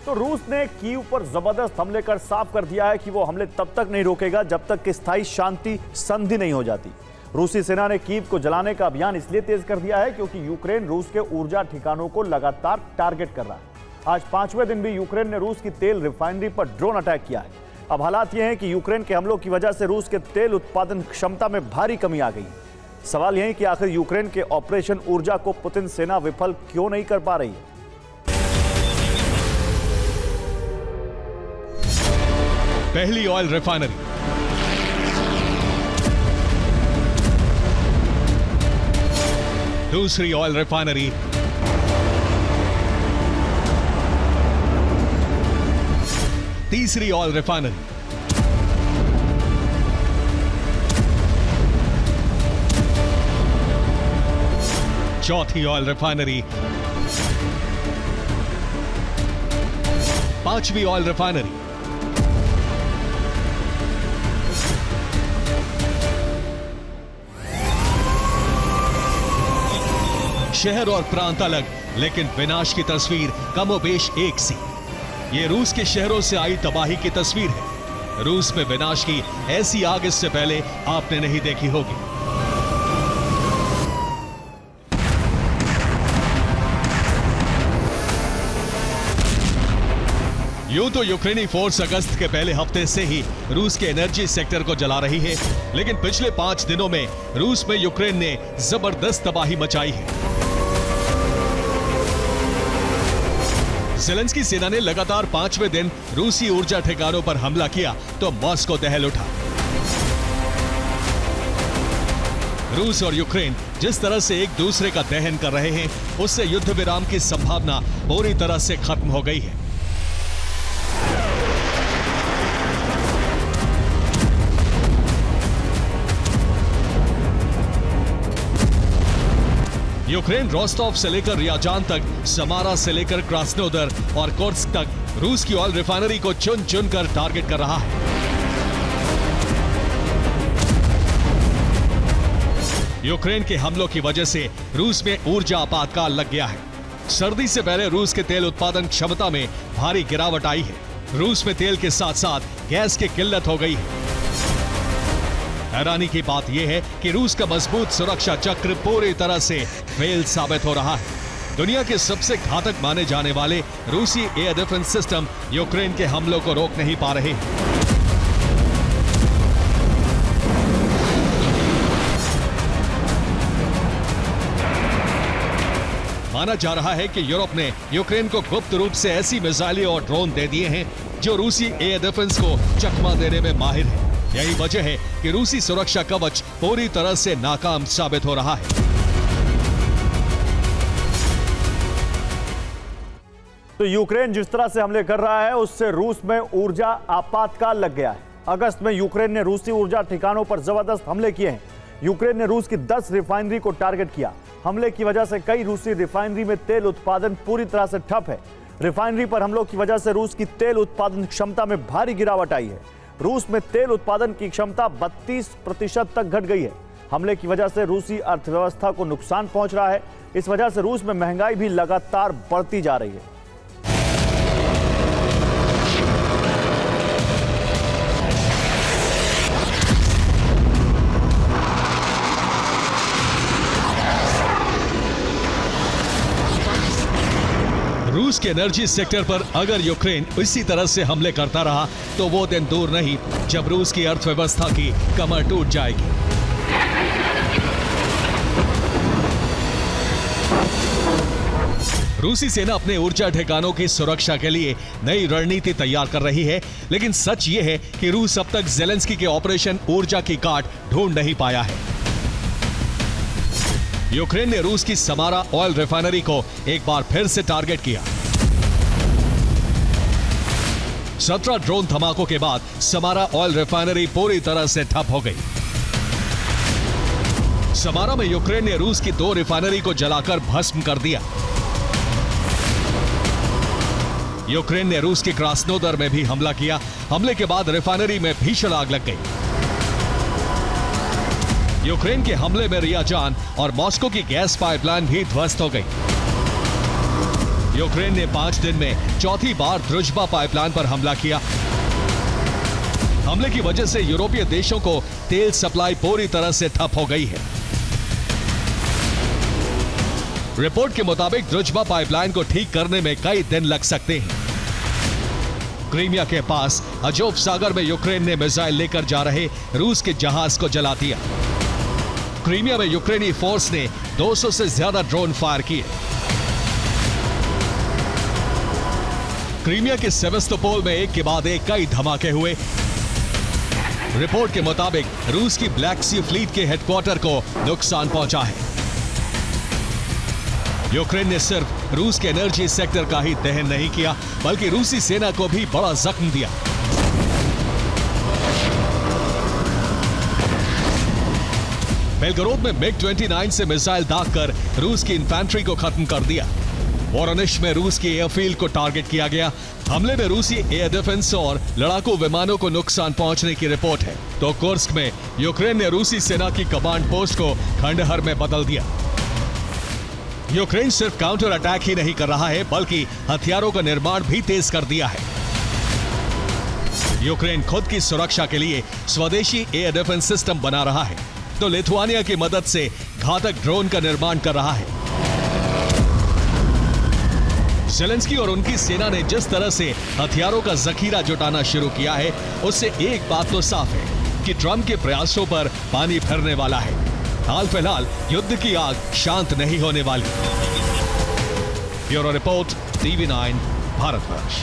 तो रूस ने कीव पर जबरदस्त हमले कर साफ कर दिया है कि वो हमले तब तक नहीं रोकेगा जब तक कि स्थायी शांति संधि नहीं हो जाती। रूसी सेना ने कीव को जलाने का अभियान इसलिए तेज कर दिया है क्योंकि यूक्रेन रूस के ऊर्जा ठिकानों को लगातार टारगेट कर रहा है। आज 5वें दिन भी यूक्रेन ने रूस की तेल रिफाइनरी पर ड्रोन अटैक किया है। अब हालात ये हैं कि यूक्रेन के हमलों की वजह से रूस के तेल उत्पादन क्षमता में भारी कमी आ गई है। सवाल यह है कि आखिर यूक्रेन के ऑपरेशन ऊर्जा को पुतिन सेना विफल क्यों नहीं कर पा रही है। पहली ऑयल रिफाइनरी, दूसरी ऑयल रिफाइनरी, तीसरी ऑयल रिफाइनरी, चौथी ऑयल रिफाइनरी, पांचवी ऑयल रिफाइनरी, शहर और प्रांत अलग, लेकिन विनाश की तस्वीर कमोबेश एक सी। ये रूस के शहरों से आई तबाही की तस्वीर है। रूस में विनाश की ऐसी आग इससे पहले आपने नहीं देखी होगी। यूं तो यूक्रेनी फोर्स अगस्त के पहले हफ्ते से ही रूस के एनर्जी सेक्टर को जला रही है, लेकिन पिछले 5 दिनों में रूस में यूक्रेन ने जबरदस्त तबाही मचाई है। ज़ेलेंस्की सेना ने लगातार 5वें दिन रूसी ऊर्जा ठिकानों पर हमला किया तो मॉस्को दहल उठा। रूस और यूक्रेन जिस तरह से एक दूसरे का दहन कर रहे हैं, उससे युद्ध विराम की संभावना पूरी तरह से खत्म हो गई है। यूक्रेन रोस्टोव से लेकर रियाजान तक, समारा से लेकर क्रास्नोदर और कोर्स्क तक रूस की ऑयल रिफाइनरी को चुन चुन कर टारगेट कर रहा है। यूक्रेन के हमलों की वजह से रूस में ऊर्जा आपातकाल लग गया है। सर्दी से पहले रूस के तेल उत्पादन क्षमता में भारी गिरावट आई है। रूस में तेल के साथ साथ गैस की किल्लत हो गई है। हैरानी की बात यह है कि रूस का मजबूत सुरक्षा चक्र पूरी तरह से फेल साबित हो रहा है। दुनिया के सबसे घातक माने जाने वाले रूसी एयर डिफेंस सिस्टम यूक्रेन के हमलों को रोक नहीं पा रहे। माना जा रहा है कि यूरोप ने यूक्रेन को गुप्त रूप से ऐसी मिसाइलें और ड्रोन दे दिए हैं जो रूसी एयर डिफेंस को चकमा देने में माहिर है। यही वजह है कि रूसी सुरक्षा कवच पूरी तरह से नाकाम साबित हो रहा है। तो यूक्रेन जिस तरह से हमले कर रहा है, उससे रूस में ऊर्जा आपातकाल लग गया है। अगस्त में यूक्रेन ने रूसी ऊर्जा ठिकानों पर जबरदस्त हमले किए हैं। यूक्रेन ने रूस की 10 रिफाइनरी को टारगेट किया। हमले की वजह से कई रूसी रिफाइनरी में तेल उत्पादन पूरी तरह से ठप है। रिफाइनरी पर हमलों की वजह से रूस की तेल उत्पादन क्षमता में भारी गिरावट आई है। रूस में तेल उत्पादन की क्षमता 32% तक घट गई है। हमले की वजह से रूसी अर्थव्यवस्था को नुकसान पहुंच रहा है। इस वजह से रूस में महंगाई भी लगातार बढ़ती जा रही है। रूस के एनर्जी सेक्टर पर अगर यूक्रेन इसी तरह से हमले करता रहा तो वो दिन दूर नहीं जब रूस की अर्थव्यवस्था की कमर टूट जाएगी। रूसी सेना अपने ऊर्जा ठिकानों की सुरक्षा के लिए नई रणनीति तैयार कर रही है, लेकिन सच ये है कि रूस अब तक ज़ेलेंस्की के ऑपरेशन ऊर्जा की काट ढूंढ नहीं पाया है। यूक्रेन ने रूस की समारा ऑयल रिफाइनरी को एक बार फिर से टारगेट किया। 17 ड्रोन धमाकों के बाद समारा ऑयल रिफाइनरी पूरी तरह से ठप हो गई। समारा में यूक्रेन ने रूस की 2 रिफाइनरी को जलाकर भस्म कर दिया। यूक्रेन ने रूस के क्रास्नोदर में भी हमला किया। हमले के बाद रिफाइनरी में भीषण आग लग गई। यूक्रेन के हमले में रियाजान और मॉस्को की गैस पाइपलाइन भी ध्वस्त हो गई। यूक्रेन ने 5 दिन में चौथी बार द्रुजबा पाइपलाइन पर हमला किया। हमले की वजह से यूरोपीय देशों को तेल सप्लाई पूरी तरह से ठप हो गई है। रिपोर्ट के मुताबिक द्रुजबा पाइपलाइन को ठीक करने में कई दिन लग सकते हैं। क्रीमिया के पास अजोव सागर में यूक्रेन ने मिसाइल लेकर जा रहे रूस के जहाज को जला दिया। क्रीमिया में यूक्रेनी फोर्स ने 200 से ज्यादा ड्रोन फायर किए। क्रीमिया के सेवेस्तोपोल में एक के बाद एक कई धमाके हुए। रिपोर्ट के मुताबिक रूस की ब्लैक सी फ्लीट के हेडक्वार्टर को नुकसान पहुंचा है। यूक्रेन ने सिर्फ रूस के एनर्जी सेक्टर का ही दहन नहीं किया, बल्कि रूसी सेना को भी बड़ा जख्म दिया। बेलगोरोद में MiG-29 से मिसाइल दागकर रूस की इन्फेंट्री को खत्म कर दिया। वोरोनिश में रूस की एयरफील्ड को टारगेट किया गया। हमले में रूसी एयर डिफेंस और लड़ाकू विमानों को नुकसान पहुंचने की रिपोर्ट है। तो कुर्स्क में यूक्रेन ने रूसी सेना की कमांड पोस्ट को खंडहर में बदल दिया। यूक्रेन सिर्फ काउंटर अटैक ही नहीं कर रहा है, बल्कि हथियारों का निर्माण भी तेज कर दिया है। यूक्रेन खुद की सुरक्षा के लिए स्वदेशी एयर डिफेंस सिस्टम बना रहा है, तो लिथुआनिया की मदद से घातक ड्रोन का निर्माण कर रहा है। ज़ेलेंस्की और उनकी सेना ने जिस तरह से हथियारों का जखीरा जुटाना शुरू किया है, उससे एक बात तो साफ है कि ट्रंप के प्रयासों पर पानी फिरने वाला है। हाल फिलहाल युद्ध की आग शांत नहीं होने वाली। Bureau report, TV9 Bharatvarsh.